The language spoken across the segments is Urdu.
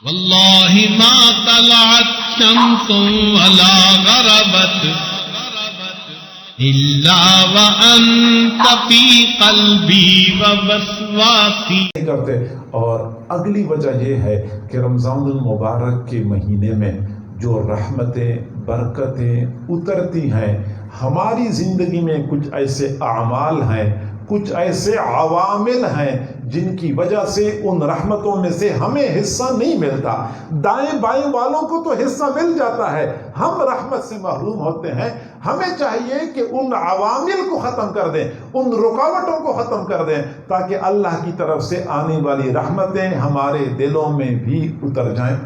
واللہ ما طلعت شمس ولا غربت الا وانت فی قلبی ووسواسی کرتے۔ اور اگلی وجہ یہ ہے کہ رمضان المبارک کے مہینے میں جو رحمتیں برکتیں اترتی ہیں، ہماری زندگی میں کچھ ایسے اعمال ہیں، کچھ ایسے عوامل ہیں جن کی وجہ سے ان رحمتوں میں سے ہمیں حصہ نہیں ملتا۔ دائیں بائیں والوں کو تو حصہ مل جاتا ہے، ہم رحمت سے محروم ہوتے ہیں۔ ہمیں چاہیے کہ ان عوامل کو ختم کر دیں، ان رکاوٹوں کو ختم کر دیں، تاکہ اللہ کی طرف سے آنے والی رحمتیں ہمارے دلوں میں بھی اتر جائیں۔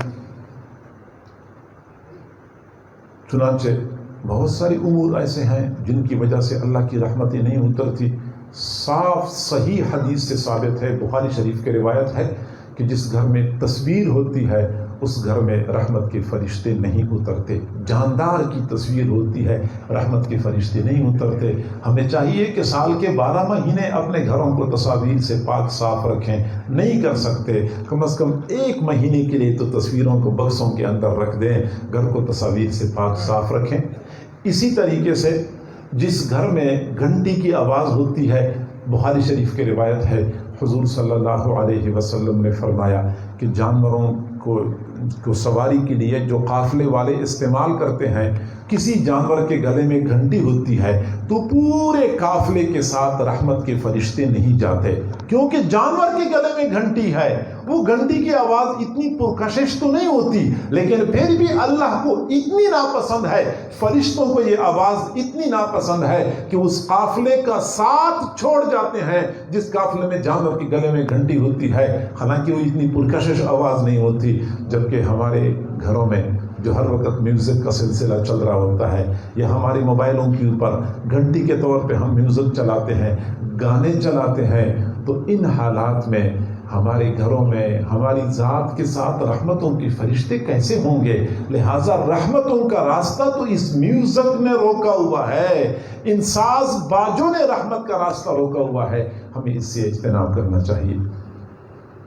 چنانچہ بہت ساری امور ایسے ہیں جن کی وجہ سے اللہ کی رحمتیں نہیں اترتی۔ صاف صحیح حدیث سے ثابت ہے، بخاری شریف کی روایت ہے کہ جس گھر میں تصویر ہوتی ہے اس گھر میں رحمت کے فرشتے نہیں اترتے۔ جاندار کی تصویر ہوتی ہے، رحمت کے فرشتے نہیں اترتے۔ ہمیں چاہیے کہ سال کے 12 مہینے اپنے گھروں کو تصاویر سے پاک صاف رکھیں۔ نہیں کر سکتے، کم از کم 1 مہینے کے لیے تو تصویروں کو بکسوں کے اندر رکھ دیں، گھر کو تصاویر سے پاک صاف رکھیں۔ اسی طریقے سے جس گھر میں گھنٹی کی آواز ہوتی ہے، بخاری شریف کی روایت ہے، حضور صلی اللہ علیہ وسلم نے فرمایا کہ جانوروں کو سواری کے لیے جو قافلے والے استعمال کرتے ہیں، کسی جانور کے گلے میں گھنٹی ہوتی ہے تو پورے قافلے کے ساتھ رحمت کے فرشتے نہیں جاتے، کیونکہ جانور کے گلے میں گھنٹی ہے۔ وہ گھنٹی کی آواز اتنی پرکشش تو نہیں ہوتی، لیکن پھر بھی اللہ کو اتنی ناپسند ہے، فرشتوں کو یہ آواز اتنی ناپسند ہے کہ اس قافلے کا ساتھ چھوڑ جاتے ہیں جس قافلے میں جانور کے گلے میں گھنٹی ہوتی ہے، حالانکہ وہ اتنی پرکشش آواز نہیں ہوتی۔ جبکہ ہمارے گھروں میں جو ہر وقت میوزک کا سلسلہ چل رہا ہوتا ہے، یا ہمارے موبائلوں کے اوپر گھنٹی کے طور پہ ہم میوزک چلاتے ہیں، گانے چلاتے ہیں، تو ان حالات میں ہمارے گھروں میں ہماری ذات کے ساتھ رحمتوں کے فرشتے کیسے ہوں گے؟ لہٰذا رحمتوں کا راستہ تو اس میوزک نے روکا ہوا ہے، ان ساز باجوں نے رحمت کا راستہ روکا ہوا ہے۔ ہمیں اس سے اجتناب کرنا چاہیے۔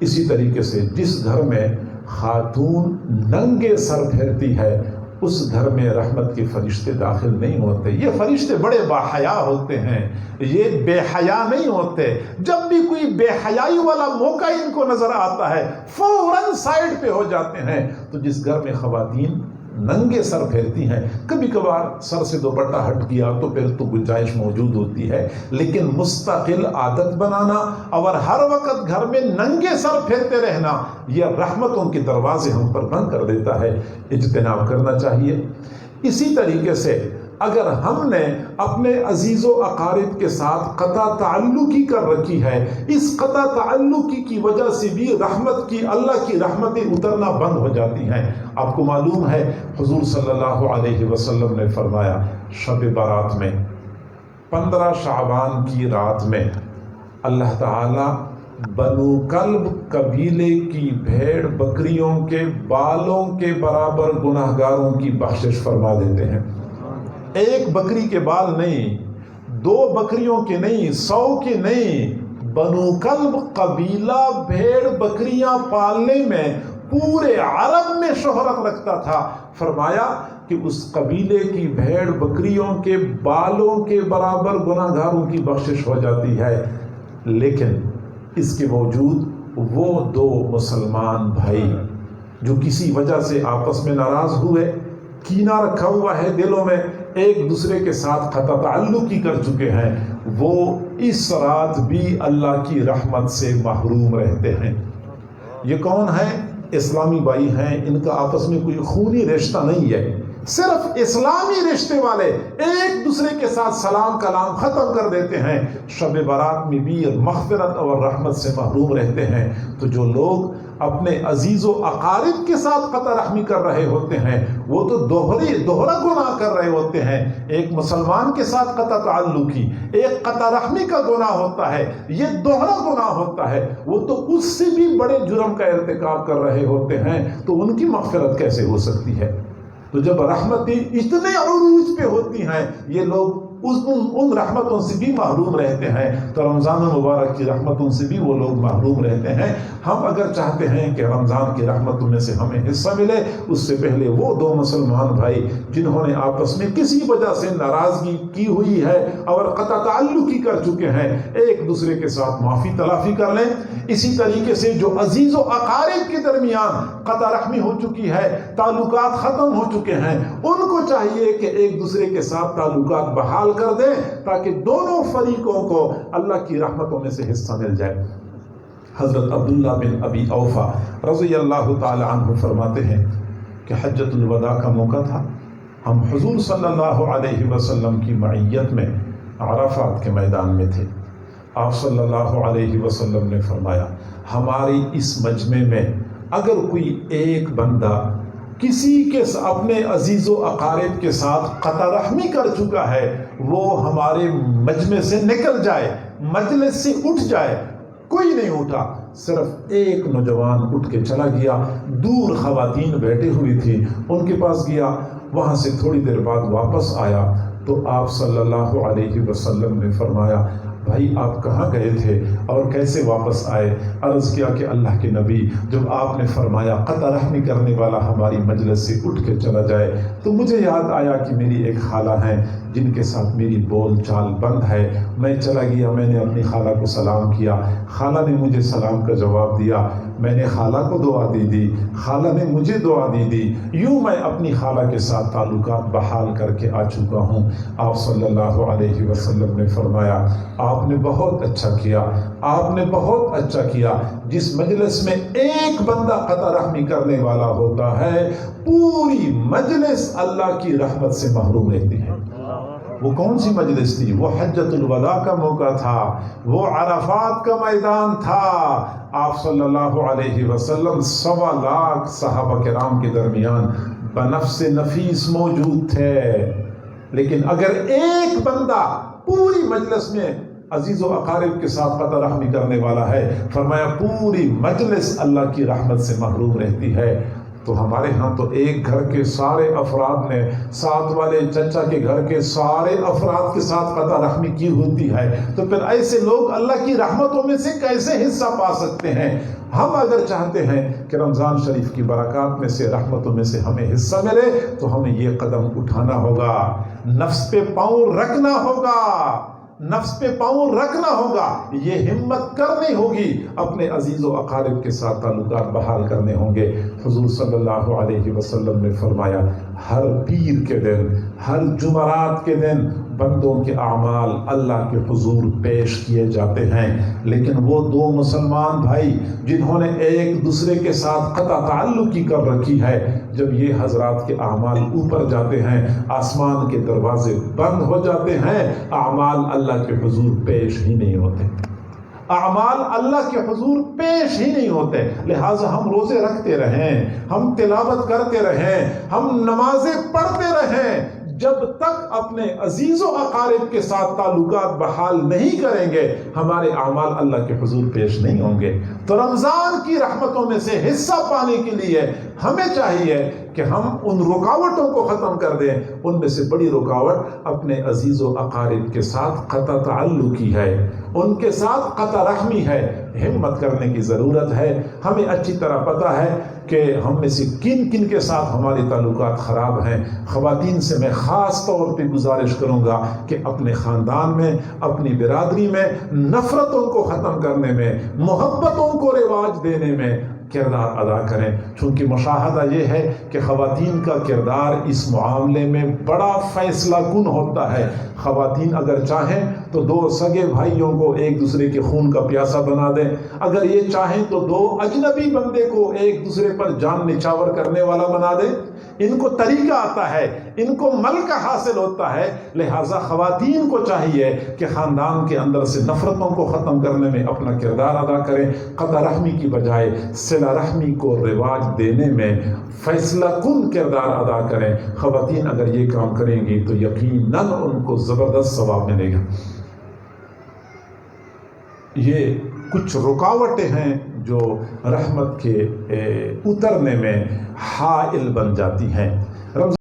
اسی طریقے سے جس گھر میں خاتون ننگے سر پھیرتی ہے، اس گھر میں رحمت کے فرشتے داخل نہیں ہوتے۔ یہ فرشتے بڑے باحیا ہوتے ہیں، یہ بے حیا نہیں ہوتے۔ جب بھی کوئی بے حیائی والا موقع ان کو نظر آتا ہے فوراً سائڈ پہ ہو جاتے ہیں۔ تو جس گھر میں خواتین ننگے سر پھیرتی ہیں، کبھی کبھار سر سے دوپٹہ ہٹ گیا تو پھر تو گنجائش موجود ہوتی ہے، لیکن مستقل عادت بنانا اور ہر وقت گھر میں ننگے سر پھیرتے رہنا، یہ رحمتوں کے دروازے ہم پر بند کر دیتا ہے۔ اجتناب کرنا چاہیے۔ اسی طریقے سے اگر ہم نے اپنے عزیز و اقارب کے ساتھ قطع تعلقی کر رکھی ہے، اس قطع تعلقی کی وجہ سے بھی رحمت کی اللہ کی رحمتیں اترنا بند ہو جاتی ہیں۔ آپ کو معلوم ہے حضور صلی اللہ علیہ وسلم نے فرمایا شب برات میں 15 شعبان کی رات میں اللہ تعالی بنو کلب قبیلے کی بھیڑ بکریوں کے بالوں کے برابر گناہگاروں کی بخشش فرما دیتے ہیں۔ 1 بکری کے بال نہیں، 2 بکریوں کے نہیں، 100 کے نہیں، بنو کلب قبیلہ بھیڑ بکریاں پالنے میں پورے عرب میں شہرت رکھتا تھا۔ فرمایا کہ اس قبیلے کی بھیڑ بکریوں کے بالوں کے برابر گناہگاروں کی بخشش ہو جاتی ہے۔ لیکن اس کے باوجود وہ 2 مسلمان بھائی جو کسی وجہ سے آپس میں ناراض ہوئے، کینہ رکھا ہوا ہے دلوں میں، ایک دوسرے کے ساتھ قطع تعلقی کر چکے ہیں، وہ اس رات بھی اللہ کی رحمت سے محروم رہتے ہیں۔ یہ کون ہے؟ اسلامی بھائی ہیں، ان کا آپس میں کوئی خونی رشتہ نہیں ہے، صرف اسلامی رشتے والے ایک دوسرے کے ساتھ سلام کلام ختم کر دیتے ہیں، شب برات میں بھی مغفرت اور رحمت سے محروم رہتے ہیں۔ تو جو لوگ اپنے عزیز و اقارب کے ساتھ قطع رحمی کر رہے ہوتے ہیں، وہ تو دوہرا گناہ کر رہے ہوتے ہیں۔ ایک مسلمان کے ساتھ قطع تعلقی، ایک قطع رحمی کا گناہ ہوتا ہے، یہ دوہرا گناہ ہوتا ہے، وہ تو اس سے بھی بڑے جرم کا ارتکاب کر رہے ہوتے ہیں، تو ان کی مغفرت کیسے ہو سکتی ہے؟ تو جب رحمتیں اتنے عروج پہ ہوتی ہیں، یہ لوگ ان رحمتوں سے بھی محروم رہتے ہیں، تو رمضان المبارک کی رحمتوں سے بھی وہ لوگ محروم رہتے ہیں۔ ہم اگر چاہتے ہیں کہ رمضان کی رحمتوں میں سے ہمیں حصہ ملے، اس سے پہلے وہ دو مسلمان بھائی جنہوں نے آپس میں کسی وجہ سے ناراضگی کی ہوئی ہے اور قطع تعلقی کر چکے ہیں، ایک دوسرے کے ساتھ معافی تلافی کر لیں۔ اسی طریقے سے جو عزیز و اقارب کے درمیان قطع رحمی ہو چکی ہے، تعلقات ختم ہو چکے ہیں، ان کو چاہیے کہ ایک دوسرے کے ساتھ تعلقات بحال کر دیں تاکہ دونوں فریقوں کو اللہ کی رحمتوں میں سے حصہ مل جائے۔ حضرت عبداللہ بن ابی اوفا رضی اللہ تعالی عنہ فرماتے ہیں کہ حجۃ الوداع کا موقع تھا، ہم حضور صلی اللہ علیہ وسلم کی معیت میں عرفات کے میدان میں تھے۔ آپ صلی اللہ علیہ وسلم نے فرمایا، ہماری اس مجمع میں اگر کوئی ایک بندہ کسی کے اپنے عزیز و اقارب کے ساتھ قطع رحمی کر چکا ہے، وہ ہمارے مجمع سے نکل جائے، مجلس سے اٹھ جائے۔ کوئی نہیں اٹھا، صرف ایک نوجوان اٹھ کے چلا گیا، دور خواتین بیٹھے ہوئی تھی، ان کے پاس گیا، وہاں سے تھوڑی دیر بعد واپس آیا تو آپ صلی اللہ علیہ وسلم نے فرمایا، بھائی آپ کہاں گئے تھے اور کیسے واپس آئے؟ عرض کیا کہ اللہ کے نبی، جب آپ نے فرمایا قطع رحمی کرنے والا ہماری مجلس سے اٹھ کے چلا جائے تو مجھے یاد آیا کہ میری ایک خالہ ہیں جن کے ساتھ میری بول چال بند ہے، میں چلا گیا، میں نے اپنی خالہ کو سلام کیا، خالہ نے مجھے سلام کا جواب دیا، میں نے خالہ کو دعا دی، خالہ نے مجھے دعا دی، یوں میں اپنی خالہ کے ساتھ تعلقات بحال کر کے آ چکا ہوں۔ آپ صلی اللہ علیہ وسلم نے فرمایا، آپ نے بہت اچھا کیا، آپ نے بہت اچھا کیا۔ جس مجلس میں ایک بندہ قطع رحمی کرنے والا ہوتا ہے، پوری مجلس اللہ کی رحمت سے محروم رہتی ہے۔ وہ کون سی مجلس تھی؟ وہ حجۃ الوداع کا موقع تھا، وہ عرفات کا میدان تھا۔ آپ صلی اللہ علیہ وسلم 1.25 لاکھ صحابہ کرام کے درمیان بنفس نفیس موجود تھے، لیکن اگر ایک بندہ پوری مجلس میں عزیز و اقارب کے ساتھ قطع رحمی کرنے والا ہے، فرمایا پوری مجلس اللہ کی رحمت سے محروم رہتی ہے۔ تو ہمارے ہاں تو ایک گھر کے سارے افراد نے ساتھ والے چچا کے گھر کے سارے افراد کے ساتھ قطع رحمی کی ہوتی ہے، تو پھر ایسے لوگ اللہ کی رحمتوں میں سے کیسے حصہ پا سکتے ہیں؟ ہم اگر چاہتے ہیں کہ رمضان شریف کی برکات میں سے، رحمتوں میں سے ہمیں حصہ ملے، تو ہمیں یہ قدم اٹھانا ہوگا، نفس پہ پاؤں رکھنا ہوگا، نفس پہ پاؤں رکھنا ہوگا، یہ ہمت کرنی ہوگی، اپنے عزیز و اقارب کے ساتھ تعلقات بحال کرنے ہوں گے۔ حضور صلی اللہ علیہ وسلم نے فرمایا، ہر پیر کے دن، ہر جمعرات کے دن بندوں کے اعمال اللہ کے حضور پیش کیے جاتے ہیں، لیکن وہ دو مسلمان بھائی جنہوں نے ایک دوسرے کے ساتھ قطع تعلقی کر رکھی ہے، جب یہ حضرات کے اعمال اوپر جاتے ہیں، آسمان کے دروازے بند ہو جاتے ہیں، اعمال اللہ کے حضور پیش ہی نہیں ہوتے، اعمال اللہ کے حضور پیش ہی نہیں ہوتے۔ لہٰذا ہم روزے رکھتے رہیں، ہم تلاوت کرتے رہیں، ہم نمازیں پڑھتے رہیں، جب تک اپنے عزیز و اقارب کے ساتھ تعلقات بحال نہیں کریں گے، ہمارے اعمال اللہ کے حضور پیش نہیں ہوں گے۔ تو رمضان کی رحمتوں میں سے حصہ پانے کے لیے ہمیں چاہیے کہ ہم ان رکاوٹوں کو ختم کر دیں۔ ان میں سے بڑی رکاوٹ اپنے عزیز و اقارب کے ساتھ قطع تعلقی ہے، ان کے ساتھ قطع رحمی ہے۔ ہمت کرنے کی ضرورت ہے۔ ہمیں اچھی طرح پتہ ہے کہ ہم میں سے کن کن کے ساتھ ہمارے تعلقات خراب ہیں۔ خواتین سے میں خاص طور پہ گزارش کروں گا کہ اپنے خاندان میں، اپنی برادری میں نفرتوں کو ختم کرنے میں، محبتوں کو رواج دینے میں کردار ادا کریں، چونکہ مشاہدہ یہ ہے کہ خواتین کا کردار اس معاملے میں بڑا فیصلہ کن ہوتا ہے۔ خواتین اگر چاہیں تو دو سگے بھائیوں کو ایک دوسرے کے خون کا پیاسا بنا دیں، اگر یہ چاہیں تو دو اجنبی بندے کو ایک دوسرے پر جان نچھاور کرنے والا بنا دیں۔ ان کو طریقہ آتا ہے، ان کو ملکہ حاصل ہوتا ہے۔ لہٰذا خواتین کو چاہیے کہ خاندان کے اندر سے نفرتوں کو ختم کرنے میں اپنا کردار ادا کریں، قطع رحمی کی بجائے صلہ رحمی کو رواج دینے میں فیصلہ کن کردار ادا کریں۔ خواتین اگر یہ کام کریں گی تو یقیناً ان کو زبردست ثواب ملے گا۔ یہ کچھ رکاوٹیں ہیں جو رحمت کے اترنے میں حائل بن جاتی ہیں۔